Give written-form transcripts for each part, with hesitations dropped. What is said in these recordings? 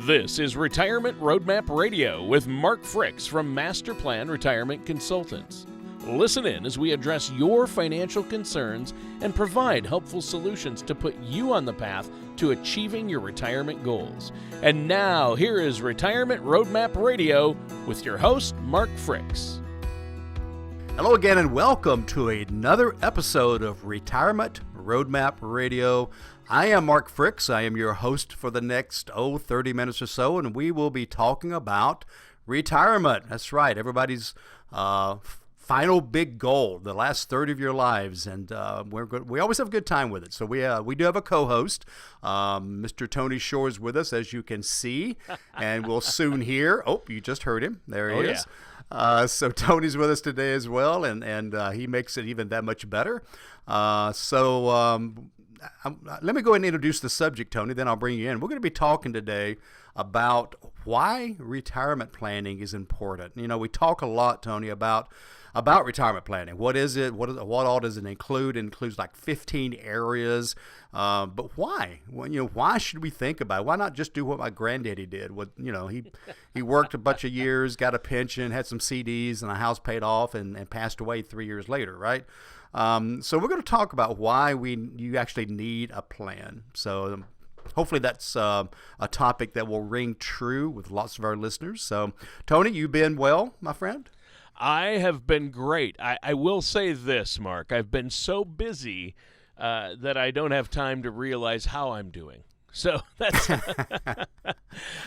This is Retirement Roadmap Radio with Mark Fricks from Master Plan Retirement Consultants. Listen in as we address your financial concerns and provide helpful solutions to put you on the path to achieving your retirement goals. And now, here is Retirement Roadmap Radio with your host, Mark Fricks. Hello again and welcome to another episode of Retirement Roadmap Radio. I am Mark Fricks. I am your host for the next 30 minutes or so, and we will be talking about retirement. That's right, everybody's final big goal, the last third of your lives, and we always have a good time with it. So we do have a co-host. Mr. Tony Shore is with us, as you can see, and we'll soon hear. Oh, you just heard him. There he is. So Tony's with us today as well, and he makes it even that much better. Let me go ahead and introduce the subject, Tony, then I'll bring you in. We're going to be talking today about why retirement planning is important. You know, we talk a lot, Tony, about retirement planning. What is it? What all does it include? It includes like 15 areas. But why? Well, why should we think about it? Why not just do what my granddaddy did? He worked a bunch of years, got a pension, had some CDs and a house paid off, and passed away 3 years later, right? So we're going to talk about why you actually need a plan. So hopefully that's a topic that will ring true with lots of our listeners. So Tony, you been well, my friend? I have been great. I will say this, Mark. I've been so busy that I don't have time to realize how I'm doing. So that's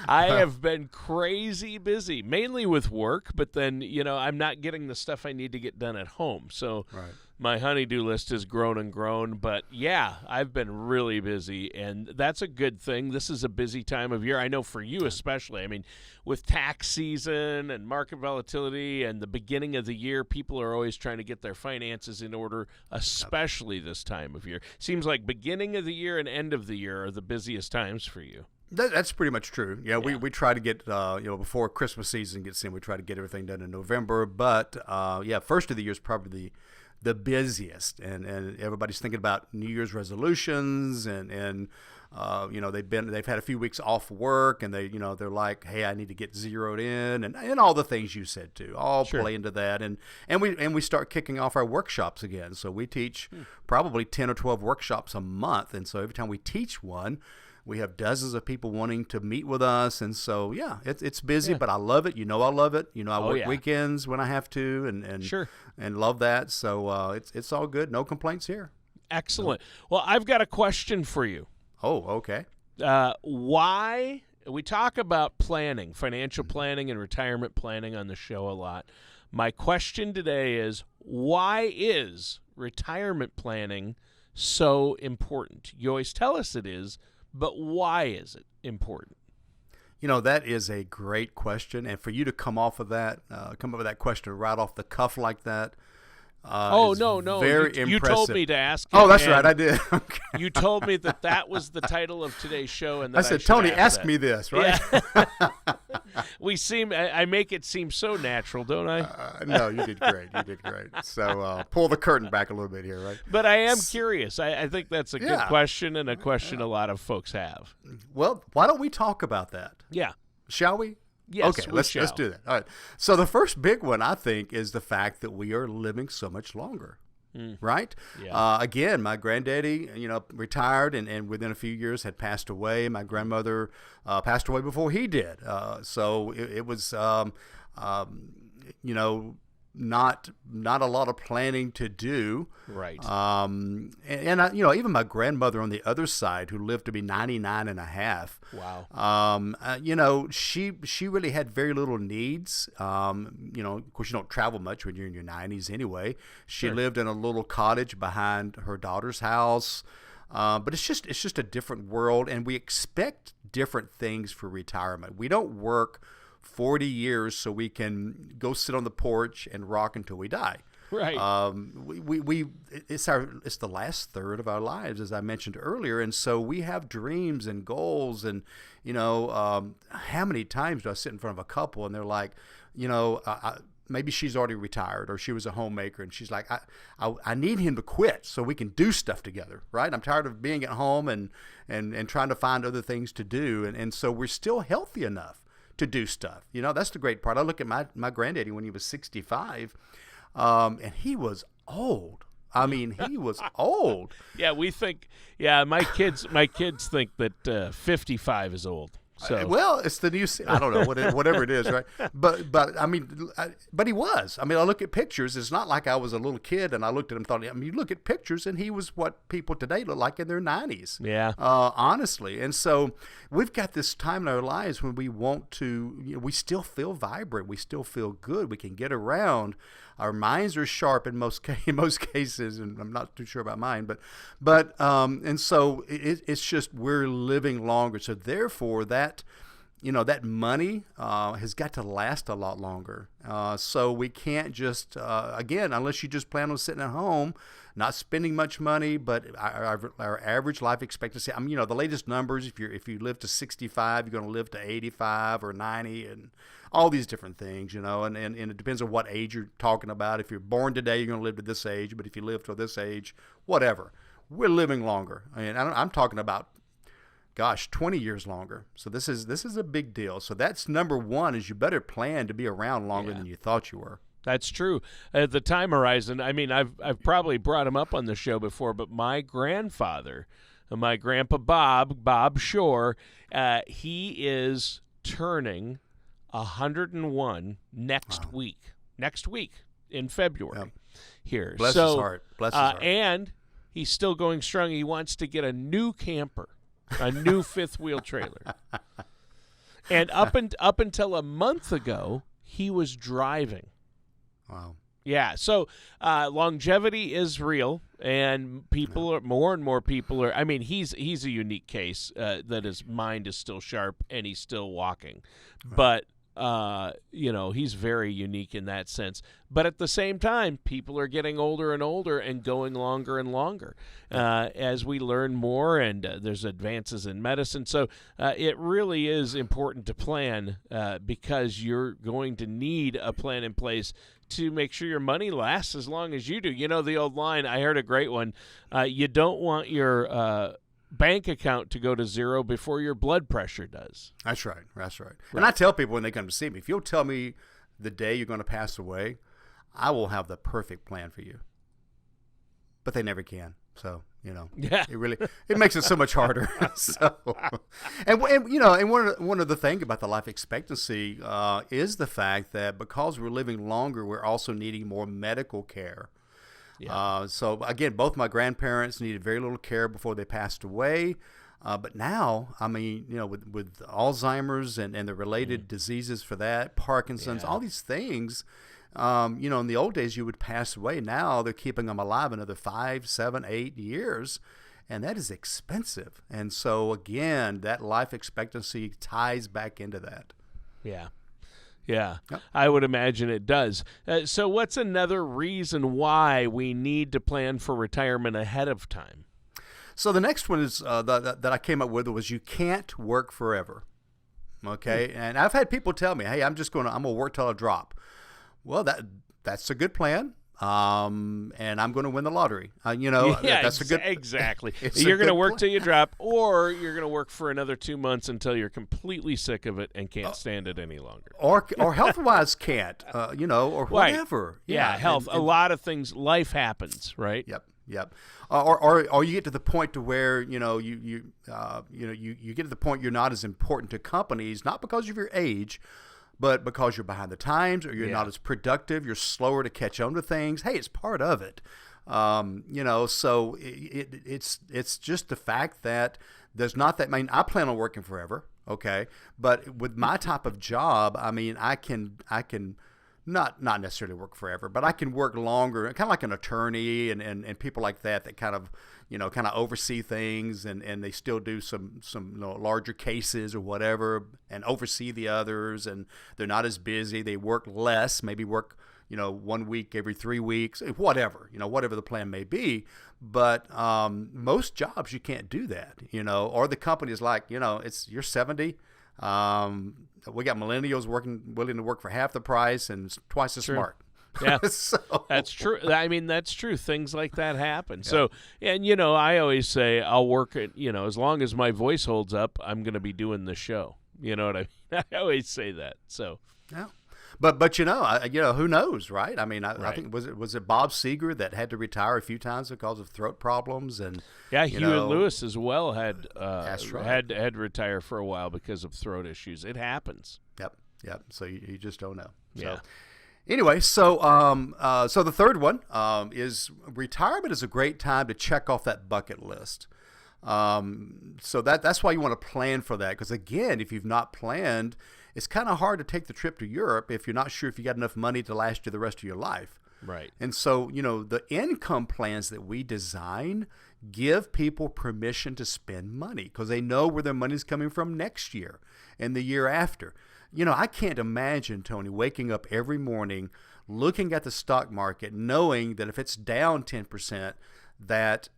I have been crazy busy, mainly with work, but then, I'm not getting the stuff I need to get done at home. So right. My honey-do list has grown and grown, but yeah, I've been really busy, and that's a good thing. This is a busy time of year. I know for you especially. I mean, with tax season and market volatility and the beginning of the year, people are always trying to get their finances in order, especially this time of year. Seems like beginning of the year and end of the year are the busiest times for you. That's pretty much true. Yeah. We try to get, before Christmas season gets in, we try to get everything done in November. But, first of the year is probably the busiest, and everybody's thinking about New Year's resolutions, and they've had a few weeks off work, and they're like, hey, I need to get zeroed in, and all the things you said too, all sure. Play into that, and we start kicking off our workshops again. So we teach probably 10 or 12 workshops a month, and so every time we teach one, we have dozens of people wanting to meet with us, and so it's busy, but I love it. I love it. I work weekends when I have to, and sure, and love that. So it's all good. No complaints here. Excellent. Well, I've got a question for you. Oh, okay. Why we talk about planning, financial planning, and retirement planning on the show a lot. My question today is, why is retirement planning so important? You always tell us it is. But why is it important? That is a great question. And for you to come up with that question right off the cuff like that, no. Very you impressive. told me to ask you. Oh, that's right. I did. Okay. You told me that was the title of today's show. And that I said, Tony, ask me this, right? Yeah. I make it seem so natural, don't I? No, you did great. So pull the curtain back a little bit here, right? But I am curious. I think that's a good question, and a question a lot of folks have. Well, why don't we talk about that? Yeah. Shall we? Yes, okay, let's do that. All right. So the first big one, I think, is the fact that we are living so much longer, right? Yeah. Again, my granddaddy, retired and within a few years had passed away. My grandmother passed away before he did. So it was, not a lot of planning to do. Right. And even my grandmother on the other side, who lived to be 99 and a half. Wow. She really had very little needs. Of course, you don't travel much when you're in your 90s anyway. She lived in a little cottage behind her daughter's house. But it's just a different world, and we expect different things for retirement. We don't work 40 years so we can go sit on the porch and rock until we die. Right. It's the last third of our lives, as I mentioned earlier, and so we have dreams and goals. And how many times do I sit in front of a couple and they're like, maybe she's already retired or she was a homemaker, and she's like, I need him to quit so we can do stuff together, right? I'm tired of being at home and trying to find other things to do. And so we're still healthy enough to do stuff. That's the great part. I look at my granddaddy when he was 65, and he was old. I mean, he was old. Yeah, my kids think that 55 is old. So. Well, it's the new. I don't know whatever it is, right? But I mean, but he was. I mean, I look at pictures. It's not like I was a little kid and I looked at him and thought. I mean, you look at pictures and he was what people today look like in their 90s. Yeah. Honestly, and so we've got this time in our lives when we want to. We still feel vibrant. We still feel good. We can get around. Our minds are sharp in most cases, and I'm not too sure about mine, but and so it's just we're living longer. So therefore, that money has got to last a lot longer. So we can't just again, unless you just plan on sitting at home, not spending much money, but our average life expectancy. I mean, the latest numbers. If you live to 65, you're going to live to 85 or 90, and all these different things, and it depends on what age you're talking about. If you're born today, you're going to live to this age, but if you live to this age, whatever, we're living longer. And I'm talking about, 20 years longer. So this is a big deal. So that's number one, is you better plan to be around longer than you thought you were. That's true. At the time horizon, I mean, I've probably brought him up on the show before, but my grandfather, my grandpa Bob Shore, he is turning 101 next week in February here. Bless his heart. And he's still going strong. He wants to get a new camper, a new fifth wheel trailer. And up until a month ago, he was driving. Wow. Yeah, so longevity is real, and people are more and more people are. I mean, he's a unique case that his mind is still sharp and he's still walking, but he's very unique in that sense. But at the same time, people are getting older and older and going longer and longer as we learn more, and there's advances in medicine. So it really is important to plan because you're going to need a plan in place to make sure your money lasts as long as you do. The old line, I heard a great one, you don't want your bank account to go to zero before your blood pressure does. That's right. And I tell people when they come to see me, if you'll tell me the day you're going to pass away, I will have the perfect plan for you. But they never can. So, it makes it so much harder. And one of the things about the life expectancy is the fact that because we're living longer, we're also needing more medical care. Yeah. So again, both my grandparents needed very little care before they passed away. But now, I mean, with Alzheimer's and the related diseases for that, Parkinson's, all these things, in the old days you would pass away. Now they're keeping them alive another 5, 7, 8 years. And that is expensive. And so again, that life expectancy ties back into that. Yeah. Yeah, yep. I would imagine it does. So what's another reason why we need to plan for retirement ahead of time? So the next one is that I came up with was you can't work forever. Okay, and I've had people tell me, "Hey, I'm gonna work till I drop." Well, that's a good plan. And I'm going to win the lottery. That's a good. Exactly. You're going to work till you drop, or you're going to work for another 2 months until you're completely sick of it and can't stand it any longer. Or health-wise can't, or whatever. Right. Yeah, health. A lot of things. Life happens, right? Yep. Or you get to the point to where you get to the point you're not as important to companies, not because of your age, but because you're behind the times, or you're not as productive, you're slower to catch on to things. Hey, it's part of it. So it's just the fact that there's not that. I mean, I plan on working forever, okay, but with my type of job, I mean, I can not necessarily work forever, but I can work longer, kind of like an attorney and people like that kind of oversee things, and they still do some larger cases or whatever, and oversee the others, and they're not as busy. They work less, maybe work 1 week every 3 weeks, whatever the plan may be. But most jobs you can't do that, or the company is like, you're 70. We got millennials willing to work for half the price and twice as smart. Yeah, So, that's true. I mean, that's true. Things like that happen. Yeah. So, and you know, I always say I'll work at, you know, as long as my voice holds up, I'm going to be doing the show. You know what I mean? I always say that. So, yeah. But you know, who knows, right? I mean, I think was it Bob Seger that had to retire a few times because of throat problems, and Huey Lewis as well had that's right. had to retire for a while because of throat issues. It happens. Yep. So you just don't know. So, yeah. Anyway, so the third one is retirement is a great time to check off that bucket list. So that's why you want to plan for that, because again, if you've not planned, it's kind of hard to take the trip to Europe if you're not sure if you got enough money to last you the rest of your life. Right. And so, the income plans that we design give people permission to spend money because they know where their money's coming from next year and the year after. I can't imagine, Tony, waking up every morning, looking at the stock market, knowing that if it's down 10%, that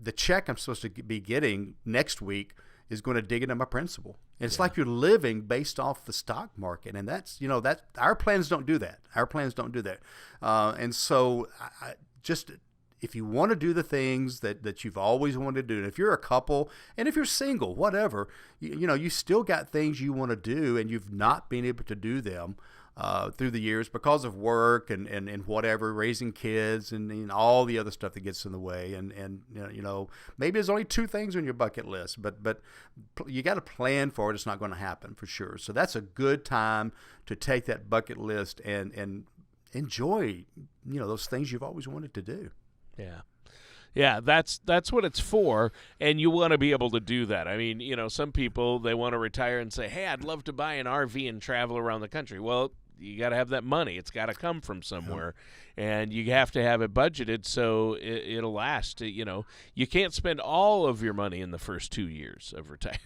the check I'm supposed to be getting next week is going to dig into my principal. And it's like you're living based off the stock market. And that's, that our plans don't do that. And so if you want to do the things that you've always wanted to do, and if you're a couple, and if you're single, whatever, you still got things you want to do, and you've not been able to do them through the years because of work and whatever, raising kids and all the other stuff that gets in the way. And maybe there's only 2 things on your bucket list, but you got to plan for it. It's not going to happen for sure. So that's a good time to take that bucket list and enjoy, those things you've always wanted to do. Yeah, that's what it's for, and you want to be able to do that. I mean, some people, they want to retire and say, hey, I'd love to buy an RV and travel around the country. Well, you got to have that money. It's got to come from somewhere, and you have to have it budgeted so it'll last. You can't spend all of your money in the first 2 years of retirement.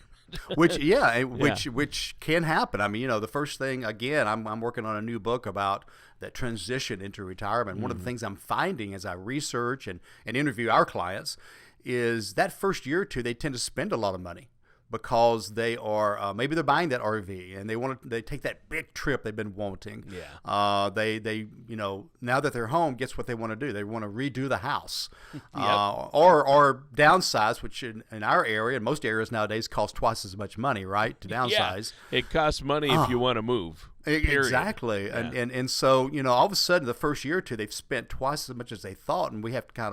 Which can happen. I mean, the first thing, again, I'm working on a new book about that transition into retirement. Mm-hmm. One of the things I'm finding as I research and interview our clients is that first year or two, they tend to spend a lot of money because they are maybe they're buying that RV and they take that big trip they've been wanting. Yeah. They now that they're home, guess what they want to do? They want to redo the house, or downsize, which in our area and most areas nowadays cost twice as much money, right? To downsize. Yeah. It costs money if you want to move. Period. Exactly. Yeah. And so, all of a sudden the first year or two they've spent twice as much as they thought, and we have to kind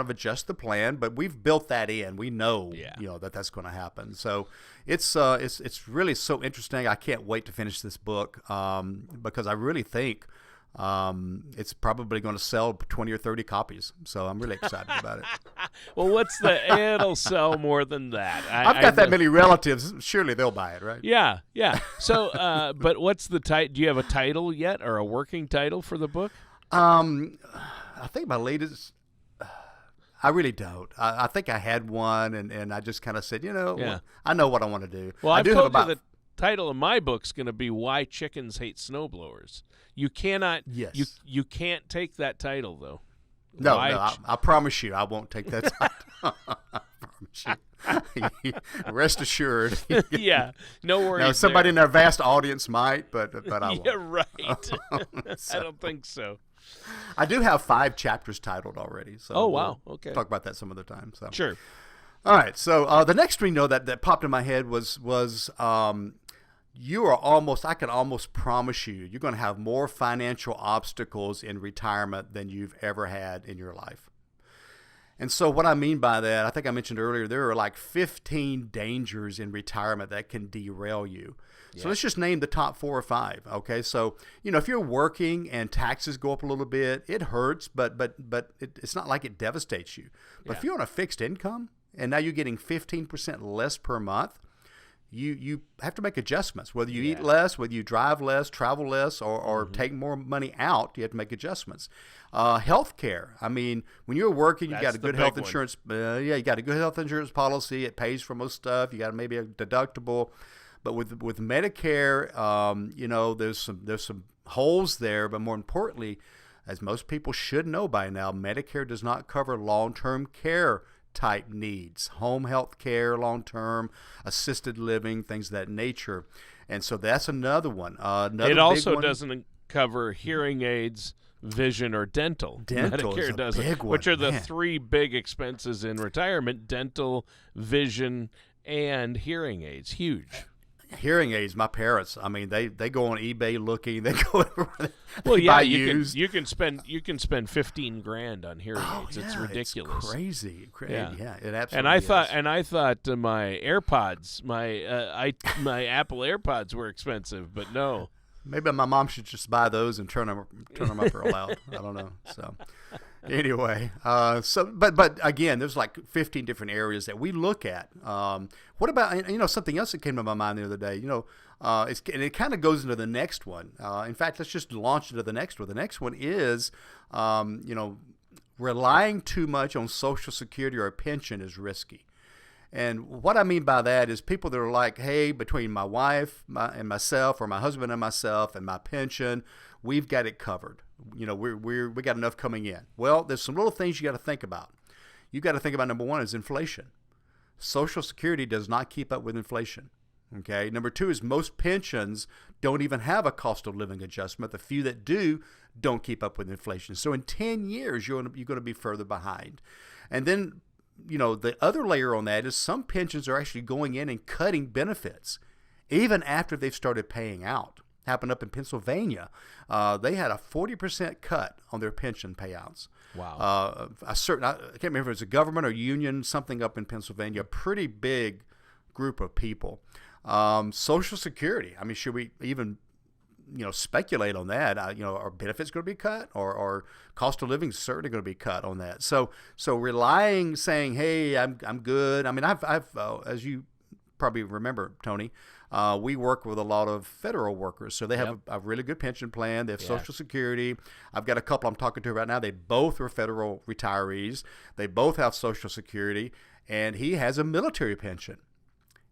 of adjust the plan, but we've built that in. We know, that's going to happen. So it's really so interesting. I can't wait to finish this book because I really think it's probably going to sell 20 or 30 copies. So I'm really excited about it. Well, it'll sell more than that. I've got that many relatives. Surely they'll buy it, right? Yeah. So, but what's the title? Do you have a title yet, or a working title for the book? I think my latest. I really don't. I think I had one, and I just kind of said, I know what I want to do. Well, I've told you the title of my book's going to be "Why Chickens Hate Snowblowers." You cannot. Yes. You can't take that title though. No, I promise you, I won't take that title. I promise you. Rest assured. Yeah, no worries. Now, somebody in our vast audience might, but I won't. Yeah, right. I don't think so. I do have 5 chapters titled already. So oh, wow. Okay. Talk about that some other time. So. Sure. All right. So the next thing that popped in my head was you are I can almost promise you're going to have more financial obstacles in retirement than you've ever had in your life. And so what I mean by that, I think I mentioned earlier, there are like 15 dangers in retirement that can derail you. Yeah. So let's just name the top 4 or 5. Okay. So, if you're working and taxes go up a little bit, it hurts, but it's not like it devastates you. But if you're on a fixed income and now you're getting 15% less per month, you have to make adjustments. Whether you eat less, whether you drive less, travel less, or take more money out, you have to make adjustments. Health care. I mean, when you're working, you've got a good health insurance. You got a good health insurance policy. It pays for most stuff. You got maybe a deductible. But with Medicare, there's some holes there. But more importantly, as most people should know by now, Medicare does not cover long-term care type needs, home health care, long-term, assisted living, things of that nature. And so that's another one. It also doesn't cover hearing aids, vision, or dental. Dental Medicare is a doesn't, big one, which are the man. three big expenses in retirement: dental, vision, and hearing aids. Huge. Hearing aids, my parents, I mean, they go on eBay looking, they go everywhere. Well, yeah, buy you used. can spend $15,000 on hearing aids. It's ridiculous. It's crazy. Yeah. It absolutely And I thought, is. my AirPods, my Apple AirPods were expensive, but no. Maybe my mom should just buy those and turn them up real loud. I don't know. So anyway, but again, there's like 15 different areas that we look at. What about, something else that came to my mind the other day? And it kind of goes into the next one. In fact, let's just launch into the next one. The next one is, relying too much on Social Security or a pension is risky. And what I mean by that is people that are like, hey, between my wife and myself, or my husband and myself and my pension, we've got it covered. We got enough coming in. Well, there's some little things you got to think about. You got to think about, number one is inflation. Social Security does not keep up with inflation. Okay. Number two is most pensions don't even have a cost of living adjustment. The few that do don't keep up with inflation. So in 10 years, you're going to be further behind. And then, the other layer on that is some pensions are actually going in and cutting benefits even after they've started paying out. Happened up in Pennsylvania. They had a 40% cut on their pension payouts. Wow. I can't remember if it was a government or union, something up in Pennsylvania, a pretty big group of people. Social Security. I mean, should we even speculate on that? Are benefits going to be cut, or cost of living is certainly going to be cut on that? So saying, hey, I'm good. I mean, I've as you probably remember, Tony, we work with a lot of federal workers, so they have a really good pension plan. They have Social Security. I've got a couple I'm talking to right now. They both are federal retirees. They both have Social Security, and he has a military pension,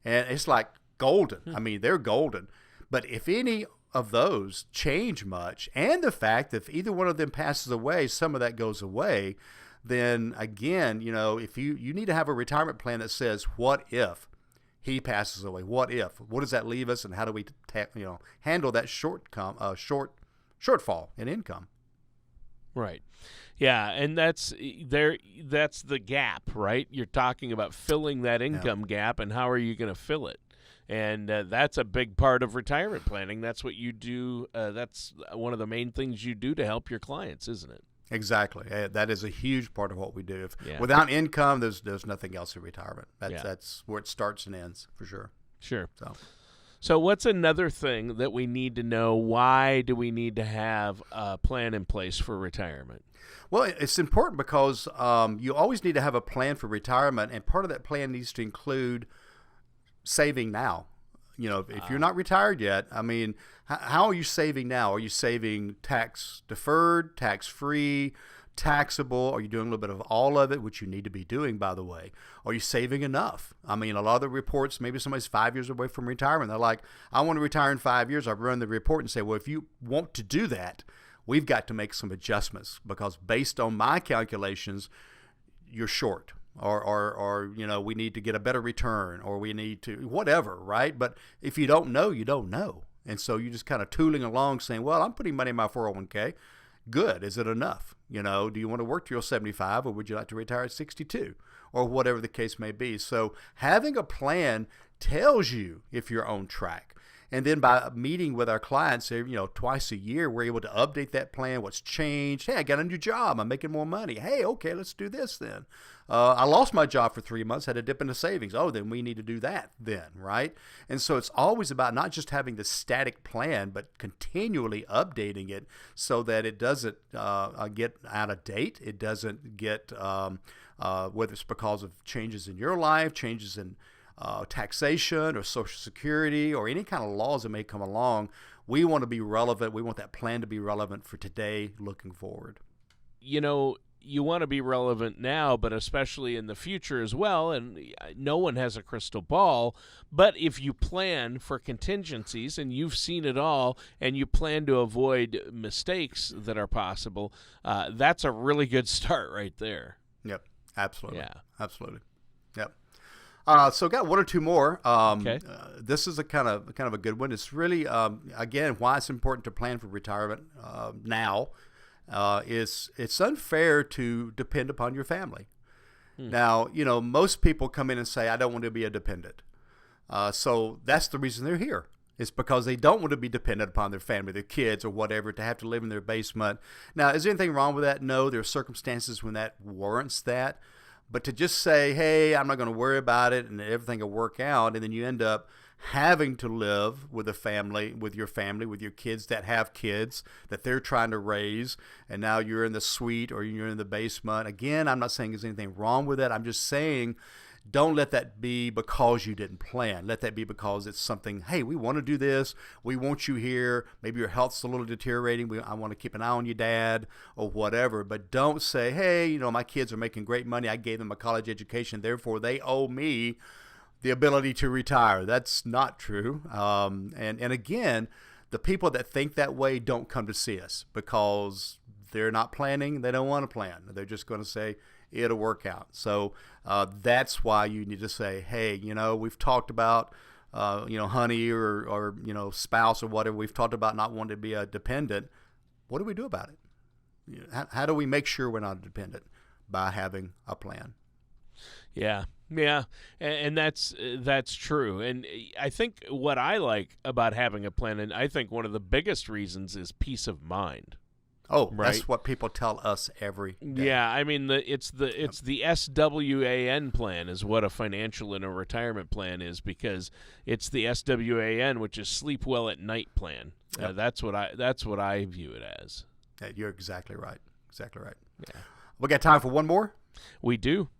and it's like golden. I mean, they're golden. But if any of those change much, and the fact that if either one of them passes away, some of that goes away, then again, if you need to have a retirement plan that says, what if he passes away? What does that leave us, and how do we handle that shortfall in income? Right. Yeah, and that's the gap, right? You're talking about filling that income gap, and how are you going to fill it? And that's a big part of retirement planning. That's what you do. That's one of the main things you do to help your clients, isn't it? Exactly. That is a huge part of what we do. Without income, there's nothing else in retirement. That's where it starts and ends, for sure. Sure. So what's another thing that we need to know? Why do we need to have a plan in place for retirement? Well, it's important because you always need to have a plan for retirement, and part of that plan needs to include saving now. If you're not retired yet, I mean, how are you saving now? Are you saving tax deferred, tax free, taxable? Are you doing a little bit of all of it, which you need to be doing, by the way? Are you saving enough? I mean, a lot of the reports, maybe somebody's 5 years away from retirement. They're like, I want to retire in 5 years. I run the report and say, well, if you want to do that, we've got to make some adjustments, because based on my calculations, you're short. Or we need to get a better return, or we need to whatever, right? But if you don't know, you don't know. And so you're just kind of tooling along saying, well, I'm putting money in my 401k. Good. Is it enough? Do you want to work till you're 75, or would you like to retire at 62, or whatever the case may be? So having a plan tells you if you're on track. And then by meeting with our clients, twice a year, we're able to update that plan. What's changed? Hey, I got a new job. I'm making more money. Hey, okay, let's do this then. I lost my job for 3 months, had to dip into savings. Oh, then we need to do that then, right? And so it's always about not just having the static plan, but continually updating it so that it doesn't get out of date. It doesn't get, whether it's because of changes in your life, changes in taxation or Social Security or any kind of laws that may come along. We want to be relevant. We want that plan to be relevant for today looking forward. You want to be relevant now, but especially in the future as well. And no one has a crystal ball. But if you plan for contingencies, and you've seen it all, and you plan to avoid mistakes that are possible, that's a really good start right there. Yep. Absolutely. Yeah. Absolutely. Yep. So got one or two more. Okay. This is a kind of a good one. It's really again why it's important to plan for retirement now. Is it's unfair to depend upon your family. Now, most people come in and say, I don't want to be a dependent. So that's the reason they're here. It's because they don't want to be dependent upon their family, their kids or whatever, to have to live in their basement. Now, is there anything wrong with that? No, there are circumstances when that warrants that. But to just say, hey, I'm not going to worry about it and everything will work out, and then you end up having to live with a family, with your kids that have kids that they're trying to raise, and now you're in the suite or you're in the basement. Again, I'm not saying there's anything wrong with that. I'm just saying don't let that be because you didn't plan. Let that be because it's something, hey, we want to do this. We want you here. Maybe your health's a little deteriorating. I want to keep an eye on you, Dad, or whatever. But don't say, hey, my kids are making great money. I gave them a college education. Therefore, they owe me the ability to retire. That's not true. And again, the people that think that way don't come to see us because they're not planning. They don't want to plan. They're just going to say, it'll work out. So that's why you need to say, hey, we've talked about, honey or spouse or whatever. We've talked about not wanting to be a dependent. What do we do about it? How do we make sure we're not a dependent? By having a plan. Yeah. Yeah, and that's true. And I think what I like about having a plan, and I think one of the biggest reasons, is peace of mind. Oh, right? That's what people tell us every day. Yeah, I mean it's the SWAN plan is what a financial and a retirement plan is, because it's the SWAN, which is sleep well at night plan. Yep. That's what I view it as. Yeah, you're exactly right. Exactly right. Yeah. We got time for one more? We do.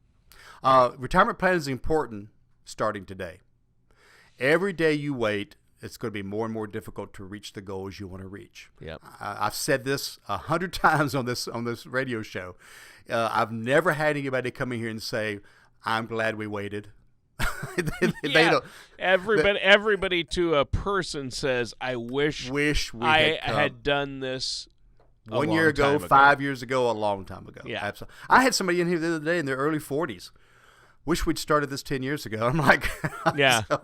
Retirement plan is important starting today. Every day you wait, it's going to be more and more difficult to reach the goals you want to reach. Yep. I've said this 100 times on this radio show. I've never had anybody come in here and say, "I'm glad we waited." Everybody to a person says, "I wish we had done this." 1 year ago, 5 years ago, a long time ago. Yeah. Absolutely. I had somebody in here the other day in their early 40s. Wish we'd started this 10 years ago. I'm like, yeah. So,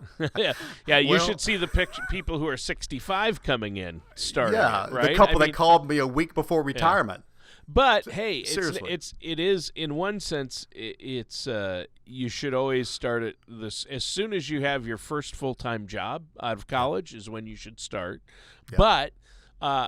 yeah. You should see the people who are 65 coming in starting. Yeah, right? the couple that called me a week before retirement. But hey, seriously, it is in one sense it's you should always start at this as soon as you have your first full-time job out of college is when you should start. Yeah. But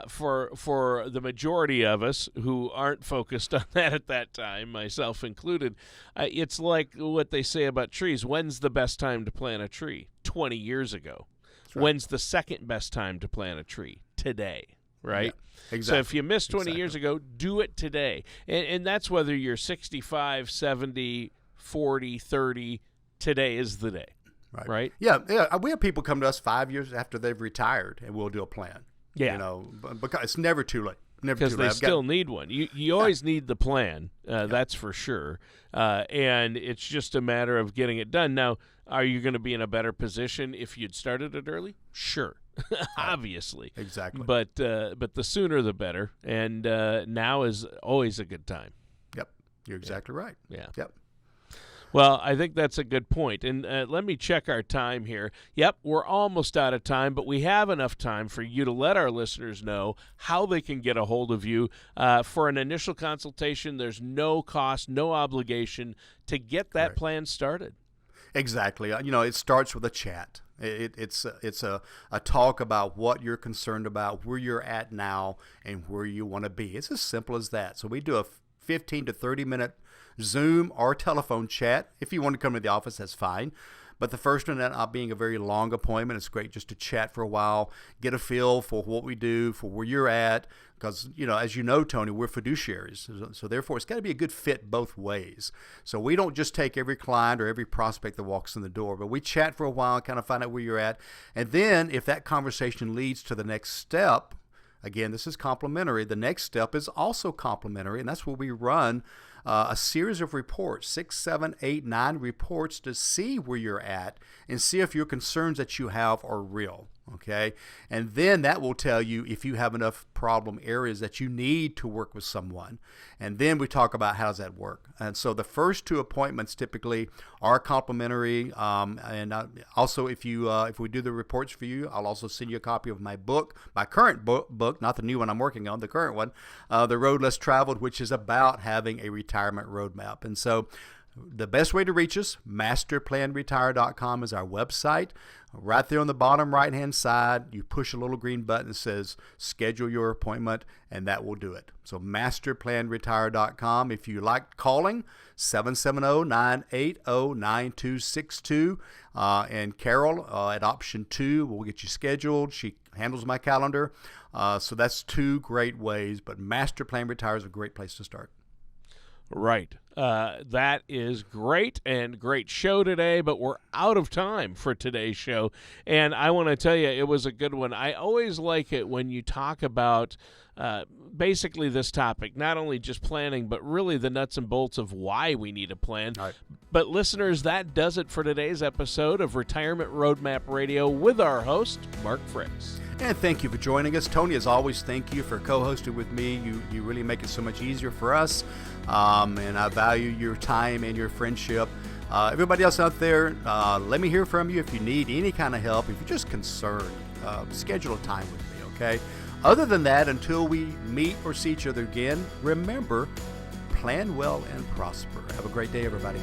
for the majority of us who aren't focused on that at that time, myself included, it's like what they say about trees. When's the best time to plant a tree? 20 years ago. Right. When's the second best time to plant a tree? Today, right? Yeah, exactly. So if you missed 20 years ago, do it today. And that's whether you're 65, 70, 40, 30, today is the day, right? Yeah, we have people come to us 5 years after they've retired, and we'll do a plan. Yeah, because it's never too late. Because they still need one. You always need the plan, that's for sure. And it's just a matter of getting it done. Now, are you going to be in a better position if you'd started it early? Sure, obviously. Exactly. But the sooner the better. And now is always a good time. Yep, you're exactly right. Yeah. Yep. Well, I think that's a good point. And let me check our time here. Yep, we're almost out of time, but we have enough time for you to let our listeners know how they can get a hold of you. For an initial consultation, there's no cost, no obligation to get that plan started. Exactly. It starts with a chat. It's a talk about what you're concerned about, where you're at now, and where you want to be. It's as simple as that. So we do a 15 to 30-minute Zoom or telephone chat. If you want to come to the office, that's fine. But the first one, not being a very long appointment, it's great just to chat for a while, get a feel for what we do, for where you're at. Because, as you know, Tony, we're fiduciaries. So therefore, it's got to be a good fit both ways. So we don't just take every client or every prospect that walks in the door, but we chat for a while, kind of find out where you're at. And then if that conversation leads to the next step, again, this is complimentary. The next step is also complimentary, and that's where we run a series of reports, 6, 7, 8, 9 reports to see where you're at and see if your concerns that you have are real. Okay. And then that will tell you if you have enough problem areas that you need to work with someone. And then we talk about how does that work. And so the first 2 appointments typically are complimentary. Also, if we do the reports for you, I'll also send you a copy of my book, my current book, not the new one I'm working on, the current one, The Road Less Traveled, which is about having a retirement roadmap. And so the best way to reach us, masterplanretire.com is our website. Right there on the bottom right-hand side, you push a little green button that says schedule your appointment, and that will do it. So masterplanretire.com. If you like calling, 770-980-9262. And Carol at option 2 will get you scheduled. She handles my calendar. So that's 2 great ways, but Master Plan Retire is a great place to start. Right. That is great and great show today, but we're out of time for today's show. And I want to tell you, it was a good one. I always like it when you talk about basically this topic, not only just planning, but really the nuts and bolts of why we need a plan. All right. But listeners, that does it for today's episode of Retirement Roadmap Radio with our host, Mark Fritz. And thank you for joining us. Tony, as always, thank you for co-hosting with me. You really make it so much easier for us. And I value your time and your friendship. Everybody else out there, let me hear from you if you need any kind of help. If you're just concerned, schedule a time with me, okay? Other than that, until we meet or see each other again, remember, plan well and prosper. Have a great day, everybody.